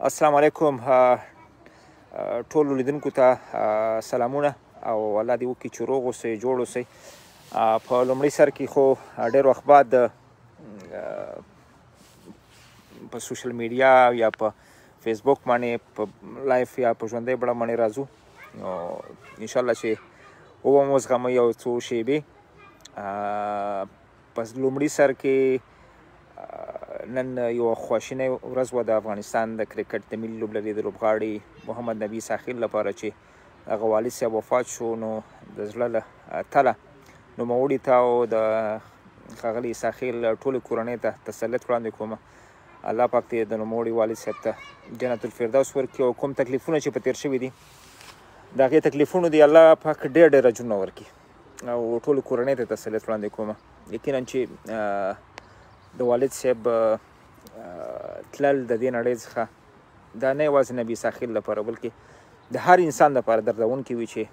السلام علیکم ټولو لیدونکو ته سلامونه او الله دې وکړي چې روغ اوسئ جوړ اوسئ. په لومړي سر کې خو ډېر وخت بعد په سوشل میډیا یا په فیسبوک باندې په لایف یا په ژوندۍ بڼه باندې راځو. نو انشاءالله چې وبه مو زغمئ یو څو شیبې. په لومړي سر کې نن یو خواشینی ورځ وه د افغانستان د کرکټ د ملي لوبلړي د لوبغاړي محمد نبي ساحل لپاره چې هغه والد صاحب وفات شو. نو د زړه له تله نوموړي ته او د ښاغلي ساحل ټولې کورنۍ ته تسلیت وړاندې کوم. الله پاک دې د نوموړي والد صاحب ته جنت الفردوس ورکړي او کوم تکلیفونه چې په تېر شوي دي د هغې تکلیفونو دې الله پاک ډېر ډېر اجرونه ورکړي او ټولې کورنۍ ته تسلیت وړاندې کوم. یقینا چې د والد صاحب تلل د دې نړۍ څخه دا نه یوازې نبي ساحل لپاره بلکې د هر انسان لپاره دردونکی وي چې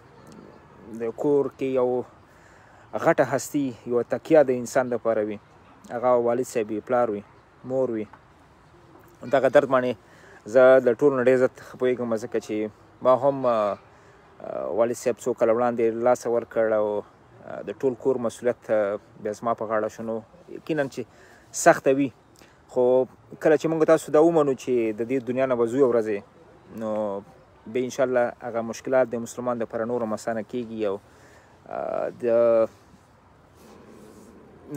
د کور کې یو غټه هستي یوه تکیه د انسان لپاره وي، هغه والد صاحب وي، پلار وي، مور وي. دغه درد باندې زه د ټولو نه ډېر زیات ښه پوهېږم ځکه چې ما هم والد صاحب څو کاله وړاندې لاسه ورکړ او د ټول کور مسؤلیت بیا زما په غاړه شو. نو یقینا چې سخته وي، خو کله چې موږ تاسو دا ومنو چې د دې دنیا نه به ځو یو ورځې، نو بیا انشاءالله هغه مشکلات د مسلمان دپاره نور هم اسانه کیږي او د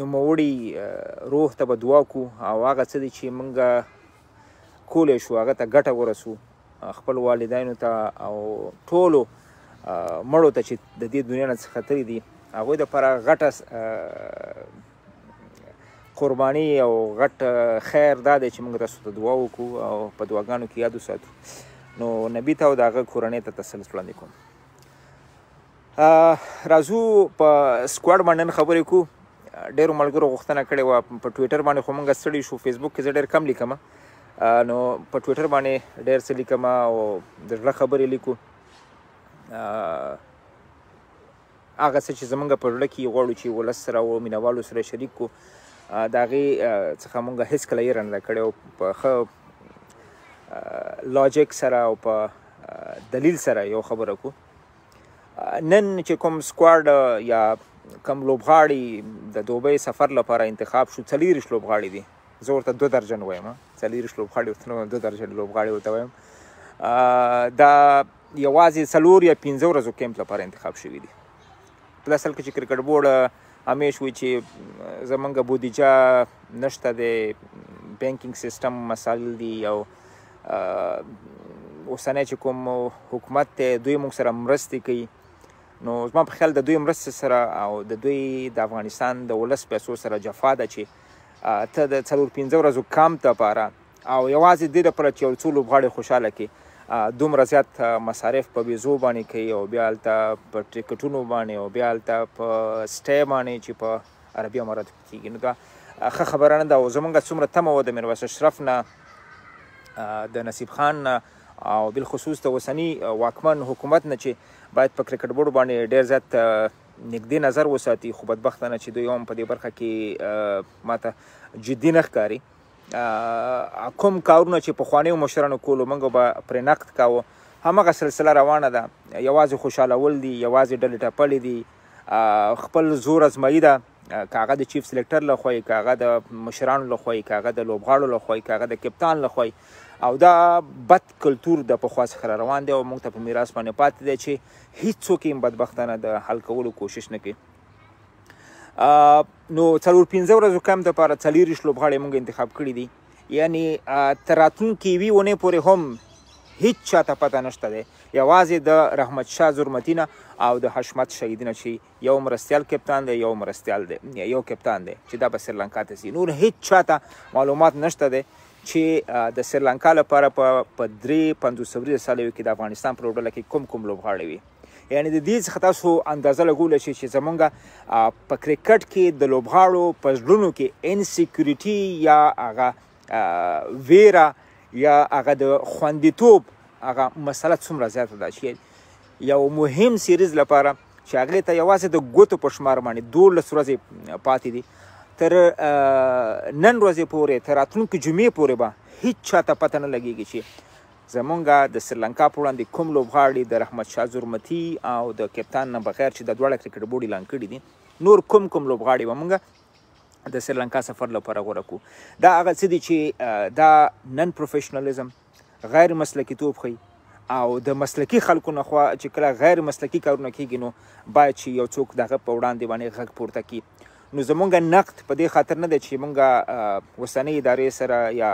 نوموړي روح ته به دعا کړو او هغه څه دی چې موږ کولی شو هغه ته ګټه ورسو خپل والدینو ته او ټولو مړو ته چې د دې دنیا نه څخه تللي دي هغوی دپاره غټه قرباني او غټ خیر دا دی چې موږ تاسو ته دعا وکړو او په دعاګانو کې یاد وساتو. نو نبي ته او د هغه کورنۍ ته تسلیت وړاندې کوم. راځو په سکواډ باندې نن خبرې کوو. ډېرو ملګرو غوښتنه کړې وه په ټویټر باندې، خو موږ ستړي شو. فیسبوک کې زه ډېر کم لیکم، نو په ټویټر باندې ډېر څه لیکم او د زړه خبرې لیکو. هغه څه چې زموږ په زړه کې غواړو چې ولس سره او مینهوالو سره شریک کړو د هغې څخه موږ هېڅکله یېره نه ده کړې او په ښه لاجک سره او په دلیل سره یو خبره کړو. نن چې کوم سکواډ یا کوم لوبغاړي د دوبۍ سفر لپاره انتخاب شو، 40 لوبغاړي دي. زه ورته 2 درجن وایم، 40 لوبغاړي ورته نه وایم، 2 درجن لوبغاړي ورته وایم. دا یوازې 4 یا 15 ورځو کیمپ لپاره انتخاب شوي دي. په اصل کې چې کرکټ بورډ همیش وي چې زمونږ بودیجه نشته دی، بینکینګ سیستم مسایل دي او اوسنی چې کوم حکومت دی دوی موږ سره مرستې کوي. نو زما په خیال د دوی مرستې سره او د دوی د افغانستان د ولس پیسو سره جفا ده چې ته د 4-15 ورځو کامپ دپاره او یوازې دې دپاره چې یو څو لوبغاړي خوشحاله کړي دومره زیات مصارف په ویزو باندې کوي او بیا هلته په ټکټونو باندې او بیا هلته په سټی باندې چې په عربي اماراتو کې کېږي. نو دا ښه خبره نه ده او زموږ څومره تمه وه د میرویس اشرف نه، د نصیب خان نه او بالخصوص د اوسني واکمن حکومت نه چې باید په کرکټ بورډ باندې ډېر زیات نږدې نظر وساتي، خو بدبختانه چې دوی هم په دې برخه کې ماته جدي نه ښکاري. کوم کارونه چې پخوانیو مشرانو کولو موږ به پرې نقد کاوه، همغه سلسله روانه ده. یوازې خوشحالول دي، یوازې ډلې ټپلې دي، خپل زور ازمایي ده، که هغه د چیف سلیکټر لخوا وي، که هغه د مشرانو لخوا وي، که هغه د لوبغاړو لخوا وي، که هغه د کپتان لخوا وي. او دا بد کلتور د پخوا څخه روان دی او موږ ته په میراث باندې پاتې دی چې هیڅوک یې بدبختانه د حل کولو کوشش نه کوي. نو 4-15 ورځو کم دپاره 40 لوبغاړي موږ انتخاب کړي دي. یعنې تر راتلونکې یوې اونۍ پورې هم هیڅ چاته پته نشته دی، یوازې د رحمت شاه زرمتي نه او د حشمت شهیدي نه چې یو مرستیال کپتان دی، یو مرستیال دی، یو کپتان دی چې دا به سریلانکا ته ځي. نور هیڅ چاته معلومات نشته دی چې د سریلانکا لپاره په 3-5 سالو کې د افغانستان په لوبډله کې کوم لوبغاړي وي. یعنې د دې څخه تاسو اندازه لګولی شئ چې زمونږ په کرکټ کې د لوبغاړو په زړونو کې انسیکیورټي یا هغه ویره یا هغه د خوندیتوب هغه مسله څومره زیاته ده چې یو مهم سیریز لپاره چې هغې ته یوازې د ګوتو په شمار باندې 12 ورځې پاتې دي، تر نن ورځې پورې تر راتلونکي جمعې پورې به هیڅ چاته پته نه لګېږي چې زمونږ د سریلانکا په وړاندې کوم لوبغاړي د رحمت شاه زرمتي او د کپتان نه بغیر چې د دواړه کرکټ بورډ اعلان کړي دي نور کوم لوبغاړي به موږ د سریلانکا سفر لپاره غوره کړو دا هغه څه دي چې دا نن پروفیشنالیزم غیر مسلکي توب ښیي او د مسلکي خلکو نه خوا چې کله غیر مسلکي کارونه کیږي نو باید چې یو څوک دغه په وړاندې باندې غږ پورته کړي نو زمونږ نقد په دې خاطر نه دی چې مونږ اوسنۍ ادارې سره یا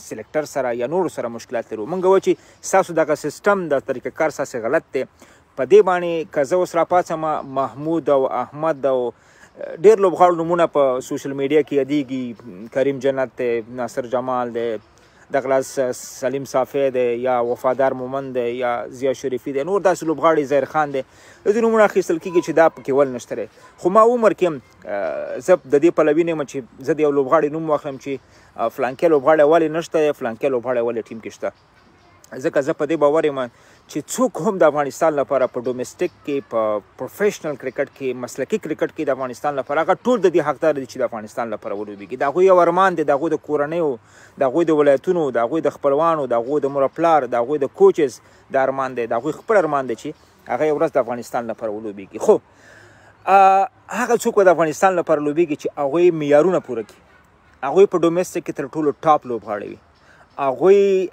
سلیکټر سره یا نورو سره مشکلات لرو مونږ وایو چې ستاسو دغه سیسټم د طریقه کار ستاسې غلط دی په دې باندې که زه اوس راپاڅم محمود او احمد او ډېر لوبغاړو نومونه په سوشل میډیا کې یادېږي کریم جنت دی ناصر جمال دی دغلاس سلیم صافی دی یا وفادار مومن دی یا ضیا شریفي دی نور داسې لوبغاړي زهیر خان دی د دې نومونه اخیستل کېږي چې دا پکې ول نشته دی خو ما عمر کې هم زه د دې پلوي نه یم چې زه د یو لوبغاړي نوم واخلم چې فلانکې لوبغاړی ولې نشته دی فلانکې لوبغاړی ولې ټیم کې شته ځکه زه په دې باور یم چې څوک هم د افغانستان لپاره په ډومېسټک کې په پروفیشنل کرکټ کې مسلکي کرکټ کې د افغانستان لپاره هغه ټول د دې حقدار دي چې د افغانستان لپاره ولوبېږي د هغوی یو ارمان دی د هغوی د کورنیو د هغوی د ولایتونو د هغوی د خپلوانو د هغوی د مور پلار د هغوی د کوچز د ارمان دی د هغوی خپل ارمان دی چې هغه یو ورځ د افغانستان لپاره ولوبېږي خو هغه څوک به د افغانستان لپاره لوبېږي چې هغوی معیارونه پوره کړي هغوی په ډومېسټک کې تر ټولو ټاپ لوبغاړی وي هغوی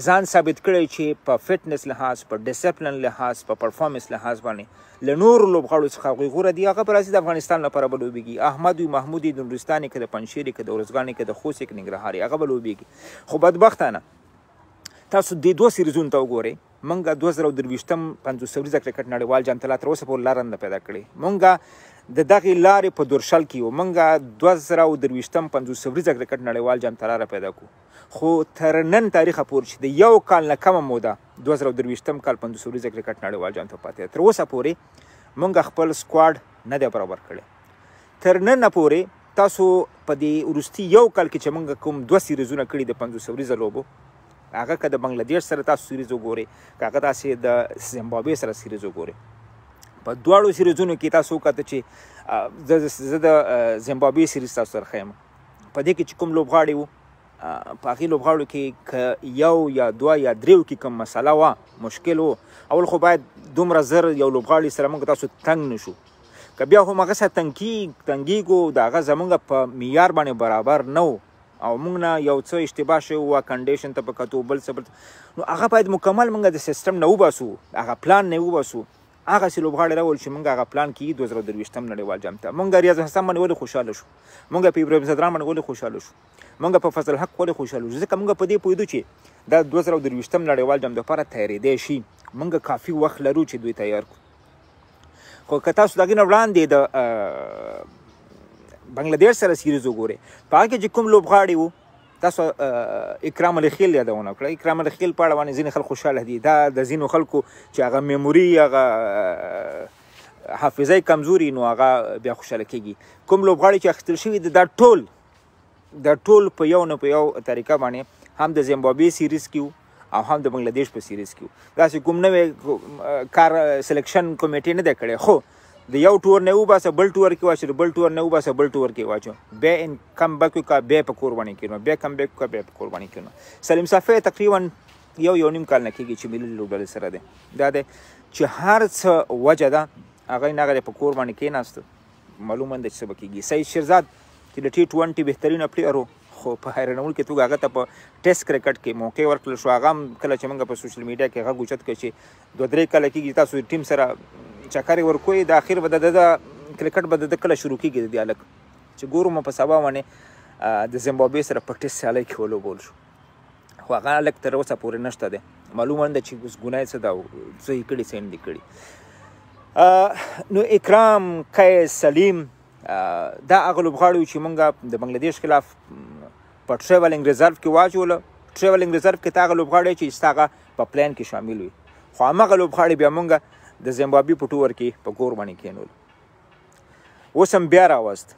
ځان ثابت کړی چې په فټنس لحاظ په ډسپلن لحاظ په پرفارمنس لحاظ باندې له نورو لوبغاړو څخه هغوی غوره دي هغه به راځي د افغانستان لپاره به لوبېږي احمد وي محمود وي د نورستان که د پنجشیر که د ارزګان که د خوست که ننګرهار هغه به لوبېږي خو بدبختانه تاسو دې دوه سیریزونو ته وګورئ موږ 2023 50 ورځې کرکټ نړیوال جام ته لا تر اوسه پورې لاره نه پیدا کړې موږ د دغې لارې په دورشل کې یو موږ 2023 50 ورځې کرکټ نړیوال جام ته لاره پیدا کړو خو تر نن تاریخه پورې چې د یو کال نه کمه موده 2023 کال 50 ورځې کرکټ نړیوال جام ته پاتې تر اوسه پورې موږ خپل سکواډ نه دی برابر کړی تر نن پورې تاسو په دې وروستي یو کال کې چې موږ کوم 2 سیریزونه کړي د 50 ورځې لوبو هغه که د بنګلادیش سره تاسو سیریز وګورئ که هغه تاسې د زیمبابوې سره سیریز وګورئ په دواړو سیریزونو کې تاسو وکته چې زه د زیمبابوې سیریز تاسو سره ښیم په دې کې چې کوم لوبغاړي وو په هغې لوبغاړو کې که یو یا دوه یا دریو کې کوم مسله وه مشکل و اول خو باید دومره زر یو لوبغاړي سره موږ تاسو تنګ نشو که بیا هم هغه سره تنګېږو د هغه زموږ په معیار باندې برابر نه و او موږ نه یو څه اشتباه شوی وه کنډیشن ته په کتو بل څه بل نو هغه باید مکمل موږ د سیسټم نه وباسو هغه پلان نه وباسو هغسې لوبغاړي راول چې موږ هغه پلان کې 2023 نړیوال جام ته موږ ریاض حسن باندې ولې خوشحاله شو موږ په ابراهیم صدران باندې ولې خوشحاله شو موږ په فضل حق ولې خوشحاله شو ځکه موږ په دې پوهېدو چې دا 2023 نړیوال جام دپاره تیارېدی شي موږ کافي وخت لرو چې دوی تیار کړو خو که تاسو د هغې نه وړاندې د بنګلادیش سره سیریز وګورئ په هغه کې چې کوم لوبغاړي وو تاسو اکرام الخیل یادونه وکړه اکرام الخیل په اړه باندې ځینې خلک خوشحاله دي دا د ځینو خلکو چې هغه میموري هغه حافظه کمزوري نو هغه بیا خوشحاله کېږي کوم لوبغاړي چې اخیستل شوي دي دا ټول په یو نه په یو طریقه باندې هم د زیمبابوې سیریز کې او هم د بنګلادیش په سیریز کې داسې کوم نوی کار سلیکشن کمیټې نه دی کړی خو د یو ټور نه وباسه بل ټور کې واچو بل ټور نه وباسه بل ټور کې واچو بیا کم بیک وکړه بیا په قرباني کړو بیا کم بیک وکړه بیا په قرباني کړو سلیم صافی تقریبا یو نیم کال نه کېږي چې ملي لوبډلې سره دی دا دی چې هر څه وجه ده هغه یې هغه په قرباني کېناسته معلومه ده چې څه به کېږي سعید شیرزاد چې د T20 بهترینه پلیئر و خو په حیرانوونکې توګه هغه ته په ټیسټ کرکټ کې موقع ورکړل شو هغه هم کله چې موږ په سوشل میډیا کې غږ اوچت کړو چې 2-3 کاله کېږي تاسو ټیم سره چکرې ورکوئ د اخر به د کرکټ به د کله شروع کېږي د دې هلک چې ګورو مو په سبا باندې د زیمبابوې سره په ټیسټ سیالۍ کې ولوبول شو خو هغه هلک تر اوسه پورې نشته دی معلومه ده چې اوس ګناه یې څه ده او څه یې کړي څه یې نه دي کړي نو اکرام قیس سلیم دا هغه لوبغاړي چې موږ د بنګلادیش خلاف په ټریولینګ ریزرو کې واچوله ټریولینګ ریزرو کې ته هغه لوبغاړی چې ستا هغه په پلان کې شامل وي خو هماغه لوبغاړي بیا موږ د زیمبابوې په ټور کې په کور باندې کېنول اوس هم بیا راوست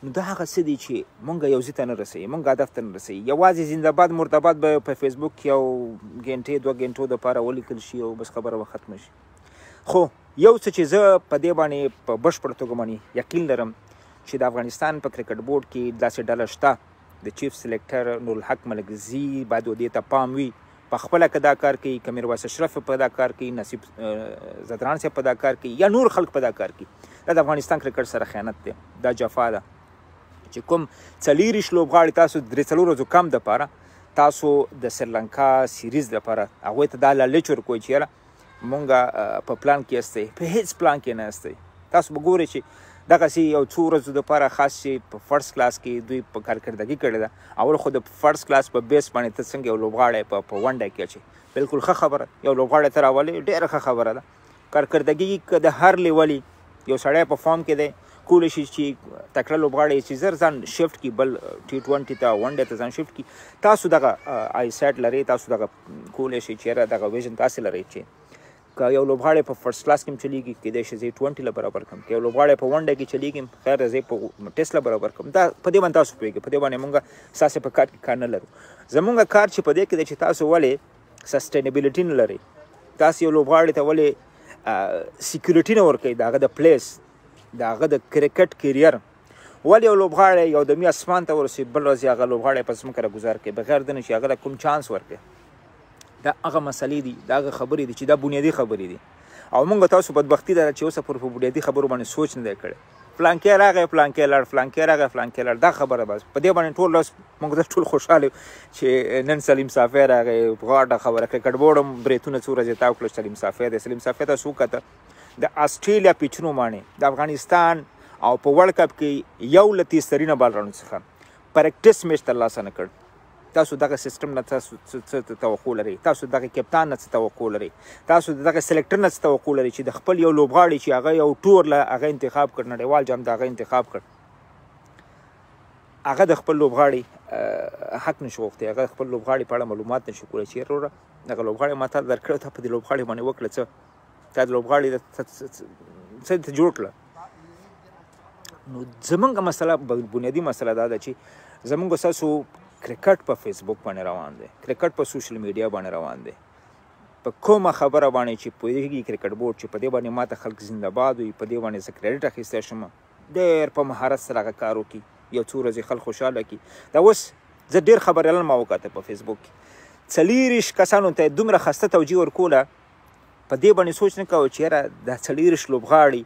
نو دا هغه څه دي چې موږ یو ځای ته نه رسوي موږ هدف ته نه رسوي یوازې زنده‌باد مرتباد به په فیسبوک کې یو ګنټې 2 ګنټو دپاره ولیکل شي او بس خبره به ختمه شي خو یو څه چې زه په دې باندې په بشپړه توګه باندې یقین لرم چې د افغانستان په کرکټ بورډ کې داسې ډله شته د چیف سلیکټر نورالحق ملکزي باید دې ته پام وي په خپله که دا کار کوي، که میرویس اشرف په دا کار کوي، نصیب زدران صاحب په دا کار کوي، یا نور خلک په دا کار کوي، دا د افغانستان کرکټ سره خیانت دی، دا جفا ده. چې کوم 40 لوبغاړي تاسو 3-4 ورځو کم دپاره تاسو د سریلانکا سیریز لپاره هغوی ته دا لالچ ورکوئ چې یاره مونږ په پلان کې یاستئ، په هیڅ پلان کې نه یاستئ. تاسو به ګورئ چې دغسې یو څو ورځو دپاره خاص چې په فرست کلاس کې دوی په کارکردګي کړې ده، اول خو د فرست کلاس په بیس باندې ته څنګه یو لوبغاړی په ونډه کې اچوي، بالکل ښه خبره، یو لوبغاړی ته راولئ ډېره ښه خبره ده. کارکردګي که د هر لیولي یو سړی په فارم کې دی کولی شي چې تکړه لوبغاړی چې زر ځان شفټ کړي بل T20 ته ونډې ته ځان شفټ کړي. تاسو دغه آی سیټ لرئ، تاسو دغه کولی شي چې یاره دغه ویژن تاسې لرئ چې که یو لوبغاړی په فرست کلاس کې هم چلیږي کیدای شي زه 20 له برابر کړم، که یو لوبغاړی په ونډه کې چلیږي خیر زه په ټیسټ له برابر کړم. دا په دې باندې تاسو پوهېږئ، په دې باندې مونږ ستاسې په کار کې کار نه لرو. زمونږ کار چې په دې کې دی چې تاسو ولې سسټینیبلټي نه لرئ، تاسو یو لوبغاړي ته ولې سیکیورټي نه ورکوئ د هغه د پلیس د هغه د کرکټ کیریر، ولې یو لوبغاړی یو دمي اسمان ته ورسي بل ورځ هغه لوبغاړی په ځمکه راګزار کوي بغیر د نه چې هغه ته کوم چانس ورکړي. دا هغه مسلې دي، دا هغه خبرې دي چې دا بنیادي خبرې دي. او مونږ تاسو بدبختي ده چې اوسه پورې په بنیادي خبرو باندې سوچ نه دی کړی. فلانکی راغی، فلانکی لاړ، فلانکی راغی، فلانکی لاړ، دا خبره بس په دې باندې ټول لاس مونږ ټول خوشحاله چې نن سلیم صافی راغی، غاټه خبره کرکټ بورډ هم بریتونه څو ورځې تاو کړل. سلیم صافی دی، سلیم صافی ته څو کته د آسټرالیا پیچونو باندې د افغانستان او په ورلډ کپ کې یو له 30 ترینه بالرانو څخه پریکټس میچ ترلاسه نه کړ. تاسو دغه سیستم نه تاسو څه توقع لرئ؟ تاسو دغه کپتان نه څه توقع لرئ؟ تاسو دغه سلیکټر نه څه توقع لرئ چې د خپل یو لوبغاړي چې هغه یو ټور له هغه انتخاب کړ، نړیوال جام د هغه انتخاب کړ، هغه د خپل لوبغاړي حق نشي غوښتی، هغه خپل لوبغاړي په اړه معلومات نشي کولی چې وروره دغه لوبغاړی ما تا درکړی، تا په دې لوبغاړي باندې وکړه څه، تا د لوبغاړي څه ته جوړ کړه. نو زمونږ مسله بنیادي مسله دا ده چې زمونږ ستاسو کرکټ په فیسبوک باندې روان دی، کرکټ په سوشل میډیا باندې روان دی، په کومه خبره باندې چې پوهېږي کرکټ بورډ چې په دې باندې ماته خلک زنده باد وي، په دې باندې زه کریډټ اخیستی شم، ډېر په مهارت سره هغه کار وکړي، یو څو ورځې خلک خوشحاله کړي. دا اوس زه ډېر خبریالان ما وکاته په فیسبوک کې 40 کسانو ته دومره خسته توجیه ورکوله، په دې باندې سوچ نه کوه چې یاره دا 40 لوبغاړي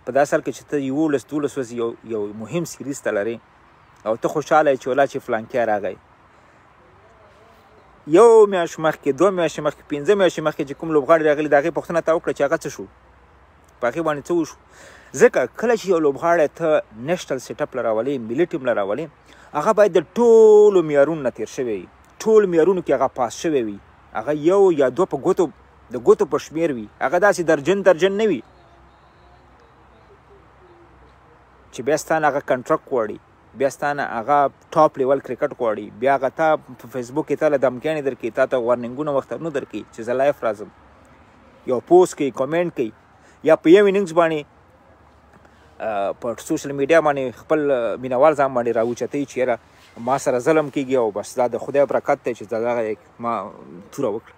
په دا سال کې چې ته 11-12 ورځې یو مهم سیریز ته لرې او ته خوشحاله یې چې ولا چې فلانکی راغی. یو میاشت مخکې، 2 میاشتې مخکې، 5 میاشتې مخکې چې کوم لوبغاړي راغلي د هغې پوښتنه تا وکړه چې هغه څه شو، په هغې باندې څه وشو. ځکه کله چې یو لوبغاړی ته نیشنل سیټ اپ له راولې، ملي ټیم له راولې، هغه باید د ټولو معیارونو نه تېر شوی وي، ټولو معیارونو کې هغه پاس شوی وي، هغه یو یا 2 په ګوتو د ګوتو په شمېر وي، هغه داسې درجن نه وي چې بیا ستانه هغه کنټرکټ غواړي، بیا ستانه هغه ټاپ لیول کرکټ غواړي، بیا هغه تا په فیسبوک کې تا له دمکیانې درکوي، تا ته وارننګونه وختونه درکوي چې زه لایف راځم، یو پوسټ کوي، کمنټ کوي، یا په یو اننګز باندې په سوشل میډیا باندې خپل مینوال ځان باندې راوچتوي چې یاره ما سره ظلم کېږي او بس دا د خدای برکت دی چې دغه ما توره وکړه.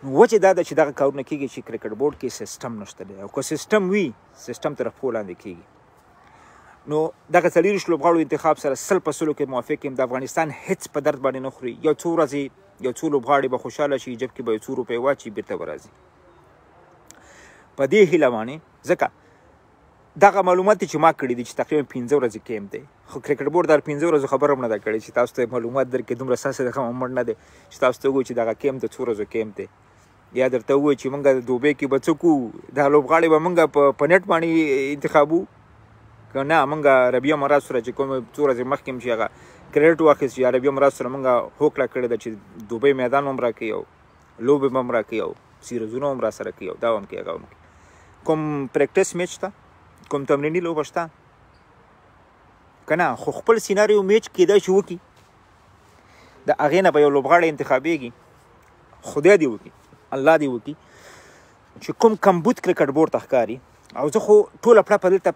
نو وجه دا ده چې دغه کارونه کېږي چې کرکټ بورډ کې سیسټم نشته دی، او که سیسټم وي سیسټم تر پښو لاندې کېږي. نو دغه 40 لوبغاړو انتخاب سره 100% کې موافق یم، د افغانستان هیڅ په درد باندې نه خوري. یو څو ورځې یو څو لوبغاړي به خوشحاله شي، جبکې به یو څو روپۍ واچي بیرته به راځي. په دې هیله باندې ځکه دغه معلومات چې ما کړي دي چې تقریبا 15 ورځې کیمپ دی، خو کرکټ بورډ دا 15 ورځو خبره هم نه ده کړې چې تاسو ته معلومات درکړي، دومره ستاسې دغه عمر نه دی چې تاسو ته ووایي چې دغه کیمپ د څو ورځو کیمپ دی، یا درته ووایي چې موږ د دوبۍ کې به څه کوو، دا لوبغاړي به موږ په نیټ باندې انتخابو، که نه موږ عربي امارات سره چې کوم څو ورځې مخکې چې هغه کریډټ واخیست چې عربي امارات سره موږ هوکړه کړې ده چې دوبۍ میدان هم راکوي او لوبې به هم راکوي او سیریزونه هم راسره کوي او دا هم کوي هغه هم کوي. کوم پریکټس میچ ته، کوم تمریني لوبه شته که نه، خو خپل سیناریو میچ کیدای شي وکړي، د هغې نه به یو لوبغاړی انتخابېږي، خدای دې وکړي، الله دې وکړي چې کوم کمبود کرکټ بورډ ته ښکاري. او زه خو ټوله پړه دلته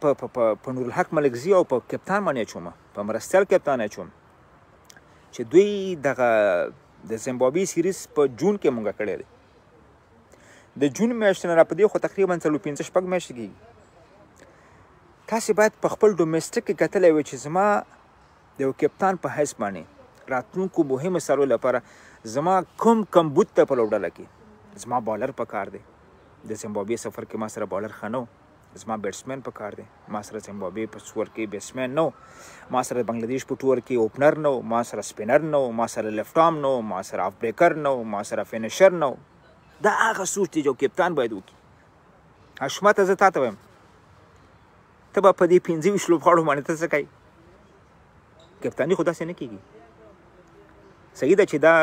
په نورالحق ملکزي او په کپتان باندې اچوم، په مرستیال کپتان اچوم چې دوی دغه د زیمبابوې سیریز په جون کې مونږ کړی دی، د جون میاشتې نه را په دې خو تقریبا 45-46 میاشتې کېږي. تاسې باید په خپل ډومېسټک کې کتلی وی چې زما د یو کپتان په حیث باندې راتلونکو مهمو سرو لپاره زما کوم بوت ته په لوبډله کې زما بالر په کار دی. د زیمبابوې سفر کې ما سره بالر ښه نه و، زما بیټسمین په کار دی. ما سره زیمبابوې په ټور کې بیټسمین نه و، ما سره بنګلادیش په ټور کې اوپنر نه و، ما سره سپینر نه و، ما سره لیفټ آرم نه و، ما سره اف بریکر نه و، ما سره فینیشر نه و. دا هغه سوچ دی چې کپتان باید وکړي. حشمته زه تا ته وایم ته به په دې 25 لوبغاړو باندې ته څه کوې؟ کپتاني خو داسې نه کېږي. صحیح ده چې دا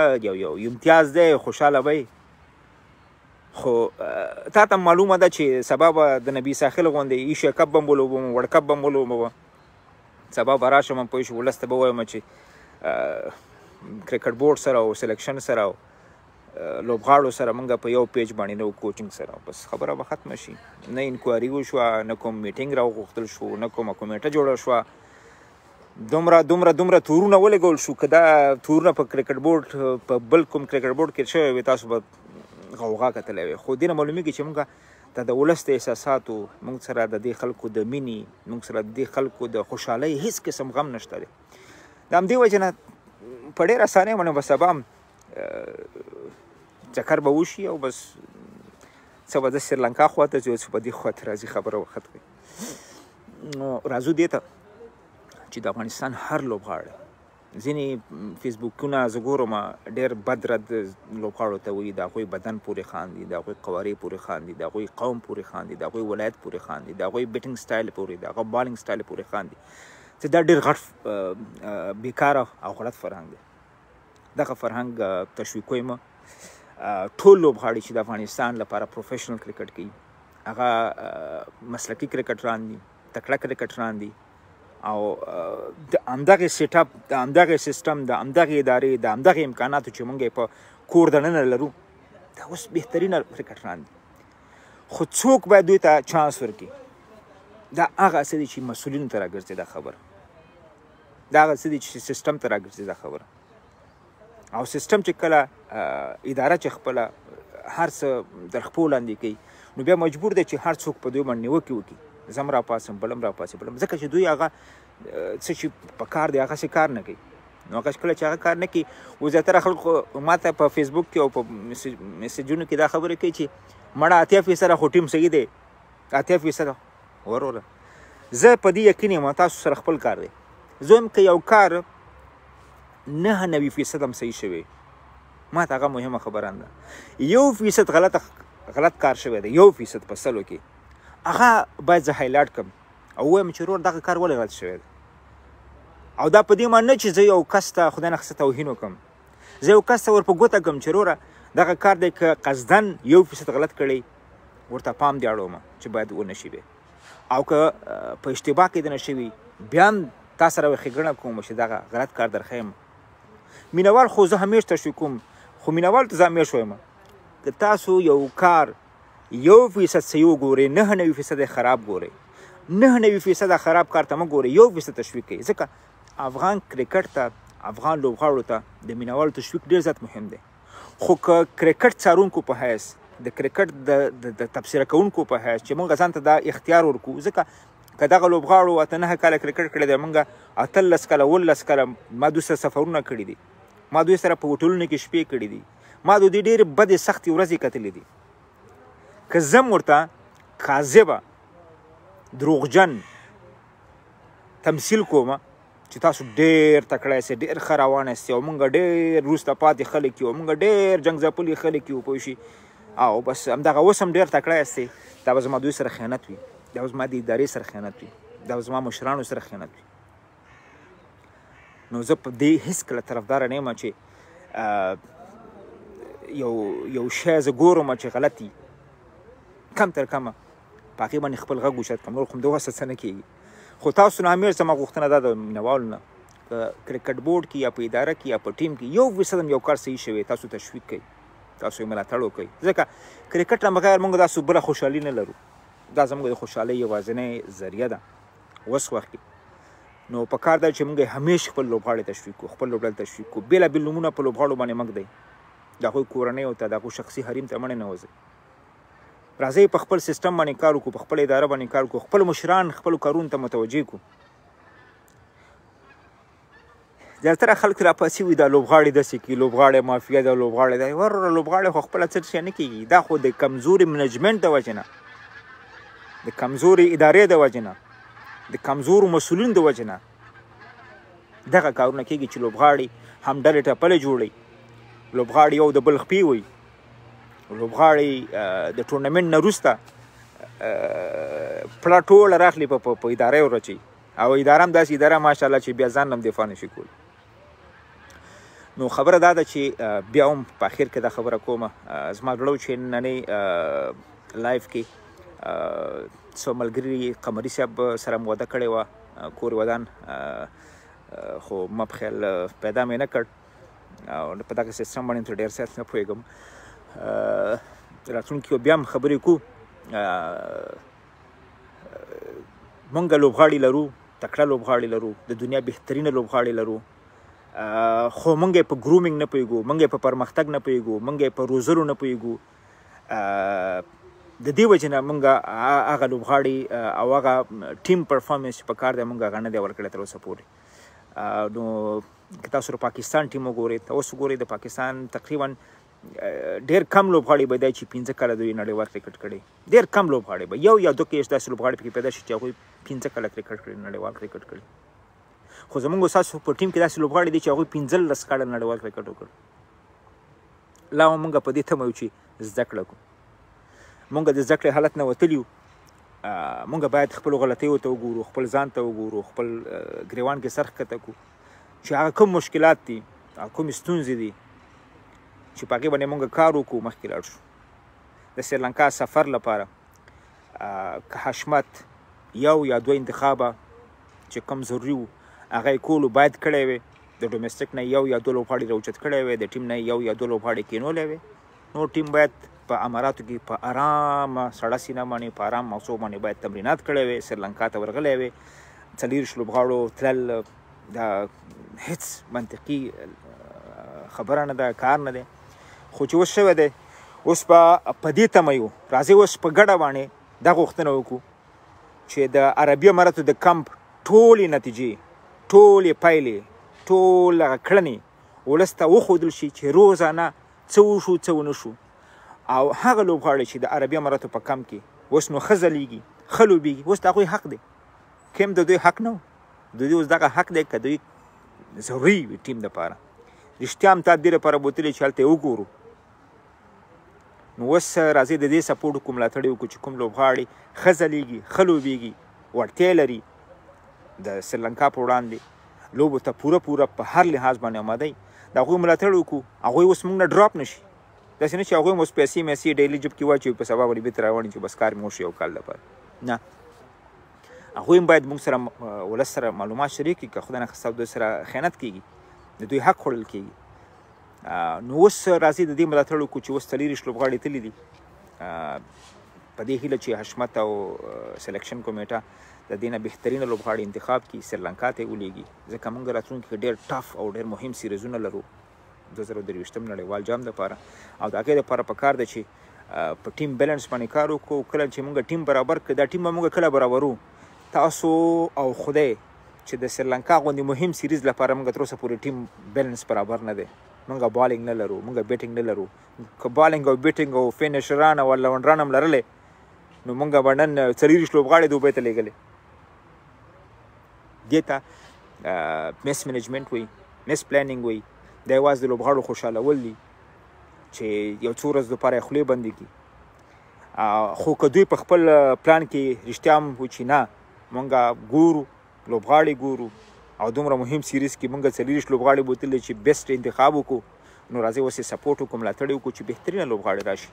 یو امتیاز دی، خوشحاله به خو تا ته معلومه ده چې سبا به د نبي ساحل غوندې ایشیا کپ به م ولوبم، ورلډ کپ به م ولوبم، سبا به راشم پوه شو ولس ته به وایم چې کرکټ بورډ سره او سلیکشن سره او لوبغاړو سره موږ په یو پیج باندې نو کوچینګ سره بس خبره به ختمه شي. نه انکوایري وشوه، نه کوم میټینګ راوغوښتل شو، نه کومه کمیټه جوړه شوه. دومره تورونه ولګول شو که دا تورونه په کرکټ بورډ په بل کوم کرکټ بورډ کې شوی وي تاسو به غوغا کتلی وي. خو دې نه معلومیږي چې موږ د ولس د احساساتو، موږ سره د دې خلکو د مینې، موږ سره د دې خلکو د خوشحالۍ هیڅ قسم غم نشته دی. د همدې وجې نه په ډېر اسانۍ باندې به سبا چکر به وشي او بس څه به د سریلانکا خواته ځي او څه به دې خواته راځي. خبره وخت کوي. نو راځو دې ته چې د افغانستان هر لوبغاړی، ځینې فیسبوکونه زه ګورم ډېر بد رد لوبغاړو ته وایي، د هغوی بدن پورې خاندي، د هغوی قوارې پورې خاندي، د هغوی قوم پورې خاندي، د هغوی ولایت پورې خاندي، د هغوی بیټینګ سټایل پورې، د هغه بالینګ سټایل پورې خاندي، چې دا ډېر غټ بیکاره او غلط فرهنګ دی. دغه فرهنګ تشویقوي مه. ټول لوبغاړي چې د افغانستان لپاره پروفیشنل کرکټ کوي هغه مسلکي کرکټران دي، تکړه کرکټران دي او د همدغې سیټ اپ، د همدغې سیستم، د همدغې ادارې، د همدغې امکاناتو چې موږ یې په کور دننه لرو دا اوس بهترینه کرکټران دي. خو څوک باید دوی ته چانس ورکړي. دا هغه څه دي چې مسؤلینو ته راګرځي دا خبره، دا هغه څه دي چې سیستم ته راګرځي دا خبره. او سیستم چې کله اداره چې خپله هر څه در خپو لاندې کوي نو بیا مجبور دی چې هر څوک په دوی باندې نیوکې وکړي. زم راپاسم بلم راپاسم بلم، ځکه چې دوی هغه څه چې په کار دی هغسې کار نه کوي. نو هغه کله چې هغه کار نه کوي، زیاتره خلکو ما ته په فیسبوک کې او په میسیجونو کې دا خبرې کوي چې مړه 80% خو ټیم صحیح دی، 80% وروره. زه په دې یقین یم تاسو سره خپل کار دی. زه هم که یو کار 99% هم صحیح شوی، ما ته هغه مهمه خبره نه ده. 1% غلط کار شوی دی، 1% په 100 کې هغه باید زه هایلایټ کړم او ووایم چې ورور دغه کار ولې غلط شوی دی. او دا په دې معنی نه چې زه یو کس ته خدای نخسته توهین وکړم، زه یو کس ته ور په ګوته کړم چې وروره دغه کار دی که قصدن 1% غلط کړی ورته پام دې اړومه چې باید ونه شي. او که په اشتباه کې د نه شوي بیا هم تا سره ښېګڼه کوم چې دغه غلط کار در ښیم. مینوال خو زه همیش تشویق کوم، خو مینوال ته زه همیش وایم که تاسو یو کار 1% صحیح وګورئ، 99% خراب ګورئ، 99% خراب کار ته مه ګورئ، 1% تشویق کوئ. ځکه افغان کرکټ ته، افغان لوبغاړو ته د مینوالو تشویق ډېر زیات مهم دی. خو که کرکټ څارونکو په حیث، د کرکټ د تبصره کوونکو په حیث چې موږ ځان ته دا اختیار ورکړو، ځکه که دغه لوبغاړو 8-9 کاله کرکټ کړی دی، موږ 18 کاله 19 کاله ما دوی سره سفرونه کړي دي، ما دوی سره په هوټلونو کې شپې کړي دي، ما دوی ډېرې بدې سختې ورځې کتلې دي. که زه ورته کاذبه دروغجن تمثیل کوم چې تاسو ډېر تکړه یاست، ډېر ښه روان یاست او موږ ډېر وروسته پاتې خلک یو، موږ ډېر جنګ ځپلي خلک یو، پوه شي، او بس همدغه اوس هم ډېر تکړه یاست، دا به زما دوی سره خیانت وي، دا به زما د ادارې سره خیانت وي، دا به زما مشرانو سره خیانت وي. نو زه په دې هېڅ کله طرفداره نه یم چې یو شی زه ګورم چې غلط وي، کم تر کمه په هغې باندې خپل غږ اوچت کړم، نور خو همدغه څه نه کېږي. خو تاسو نه همیش زما غوښتنه دا د مینوالو نه په کرکټ بورډ کې یا په اداره کې یا په ټیم کې 1% هم یو کار صحیح شوی تاسو تشویق کوئ، تاسو یې ملاتړ وکړئ، ځکه کرکټ نه بغیر موږ داسې بله خوشحالي نه لرو. دا زموږ د خوشحالۍ یوازینۍ ذریعه ده اوس وخت کې. نو په کار ده چې موږ همیش خپل لوبغاړي تشویق کړو، خپل لوبډلې تشویق کړو. بېلابېل نومونه په لوبغاړو باندې مږ دی، د هغوی کورنیو ته، د هغوی شخصي حریم ته مړې نه وځئ. راځئ په خپل سیستم باندې کار وکړو، په خپل اداره باندې کار وکړو، خپل مشران خپلو کارونو ته متوجه کړو. زیاتره خلک راپسې وي دا لوبغاړي داسې کوي لوبغاړی مافیا ده لوبغاړی ده وروره لوبغاړی خو خپله څه شی نه کېږي دا خو د کمزوري منیجمنټ د وجې نه د کمزوري ادارې د وجې نه د کمزورو مسؤلینو د وجې نه دغه کارونه کېږي چې لوبغاړي هم ډلې ټپلې جوړوي لوبغاړي یو د بل خپې وي لوبغاړي د ټورنمنټ نه وروسته پړه ټوله راخلي په اداره یې ورچوي او اداره هم داسې اداره ماشاءالله چې بیا ځان هم دفاع نشي کولی نو خبره دا ده چې بیا هم په اخر کې دا خبره کومه زما زړه و چې نننۍ لایف کې څو ملګري قمري صاحب سره مو واده کړې وه کور ودان خو ما په خیال پیدا مې نه کړ او په دغه سیستم باندې تر ډېر زیات نه پوهېږم راتلونکي بیا هم خبرې کوو مونږ لوبغاړي لرو تکړه لوبغاړي لرو د دنیا بهترینه لوبغاړي لرو خو مونږ یې په ګرومینګ نه پوهېږو مونږ یې په پرمختګ نه پوهېږو مونږ یې په روزلو نه پوهېږو د دې وجې نه مونږ هغه لوبغاړي او هغه ټیم پرفارمنس چې په کار دی مونږ هغه نه دی ورکړی تر اوسه پورې نو که تاسو د پاکستان ټیم وګورئ اوس وګورئ د پاکستان تقریبا ډېر کم لوبغاړي به دی چې 15 کاله دوی نړیوال کرکټ کړی ډېر کم لوبغاړي به یو یا دوه کې داسې لوبغاړي پکې پیدا شي چې هغوی 15 کاله کرکټ کړی نړیوال کرکټ کړی خو زموږ ستاسو په ټیم کې داسې لوبغاړي دي چې هغوی 15 کاله نړیوال کرکټ وکړ لا هم موږ په دې تمه یو چې زده کړه کړو موږ د زده کړې حالت نه وتلي یو موږ باید خپلو غلطیو ته وګورو خپل ځان ته وګورو خپل ګریوان کې سر ښکته کړو چې هغه کوم مشکلات دي کومې ستونزې دي چې په هغې باندې موږ کار وکړو مخکې لاړ شو د سریلانکا سفر لپاره که حشمت یو یا دوه انتخابه چې کم ضروري وو هغه یې کولو باید کړی وی د ډومسټک نه یو یا دوه لوبغاړي راوچت کړی وی د ټیم نه یو یا دوه لوبغاړي کینولی وی نور ټیم باید په اماراتو کې په ارامه سړه سینه باندې په ارام موضوع باندې باید تمرینات کړی وی سریلانکا ته ورغلی وی 40 لوبغاړو تلل دا هیڅ منطقي خبره نه ده کار نه دی خو چې اوس شوی دی اوس به په دې تمه یو راځئ اوس په ګډه باندې دا غوښتنه وکړو چې د عربي اماراتو د کمپ ټولې نتیجې ټولې پایلې ټول هغه کړنې ولس ته وښودل شي چې روزانه څه وشو څه ونه شو او هغه لوبغاړي چې د عربي اماراتو په کمپ کې اوس نو ښه ځلیږي ښه لوبېږي اوس د هغوی حق دی کیم د دوی حق نه و د دوی اوس دغه حق دی که دوی ضروري وي ټیم دپاره رښتیا هم تا دې لپاره بوتلي چې هلته یې وګورو نو اوس راځئ د دې سپورټ وکړو ملاتړ یې وکړو چې کوم لوبغاړي ښه ځلیږي ښه لوبېږي وړتیا لري د سریلانکا په وړاندې لوبو ته پوره په هر لحاظ باندې آماده وي د هغوی ملاتړ وکړو هغوی اوس موږ نه ډراپ نه شي داسې نه چې هغوی هم اوس پیسې میسې ډیلي جب کې واچوي په سبا باندې بېرته راوړي چې بس کار مې وشي یو کال لپاره نه هغوی هم باید موږ سره ولس سره معلومات شریک کړي که خدای نخواسته دوی سره خیانت کېږي د دوی حق خوړل کېږي نو اوس راځئ د دې ملاتړ وکړو چې اوس 40 لوبغاړي تللي دي په دې هیله چې حشمت او سلیکشن کمیټه د دې نه بهترینه لوبغاړي انتخاب کړي سریلانکا ته یې ولیږي ځکه موږ راتلونکي کې ډېر ټف او ډېر مهم سیریزونه لرو 2023 نړیوال جام دپاره او د هغې دپاره پکار ده چې په ټیم بیلنس باندې کار وکړو کله چې موږ ټیم برابر کړو دا ټیم به موږ کله برابرو تاسو او خدای چې د سریلانکا غوندې مهم سیریز لپاره موږ تر اوسه پورې ټیم بیلنس برابر نه دی موږ بالینګ نه لرو موږ بیټینګ نه لرو که بالینګ او بیټینګ او فینشران او لونډران هم لرلی نو موږ به نن 40 لوبغاړي دوبۍ ته لېږلې دې ته میس منیجمنټ وایي میس پلانینګ وایي دا یوازې د لوبغاړو خوشحالول دي چې یو څو ورځو دپاره یې خولې بندې کړي خو که دوی په خپل پلان کې رښتیا هم و چې نه مونږ ګورو لوبغاړي ګورو او دومره مهم سیریز کې مونږ 40 لوبغاړي بوتلي چې بیسټ انتخاب وکړو نو راځئ اوس یې سپورټ وکړو ملاتړ یې وکړو چې بهترینه لوبغاړي راشي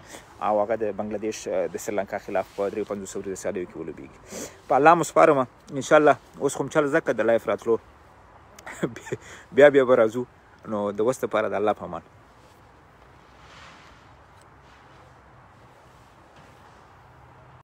او هغه د بنګلادیش د سریلانکا خلاف په 53 ورځې سیالیو کې ولوبېږي په الله مو سپارمه انشاءالله اوس خو م چل زده کړه د لایف راتلو بیا به راځو نو د اوس دپاره د الله په امان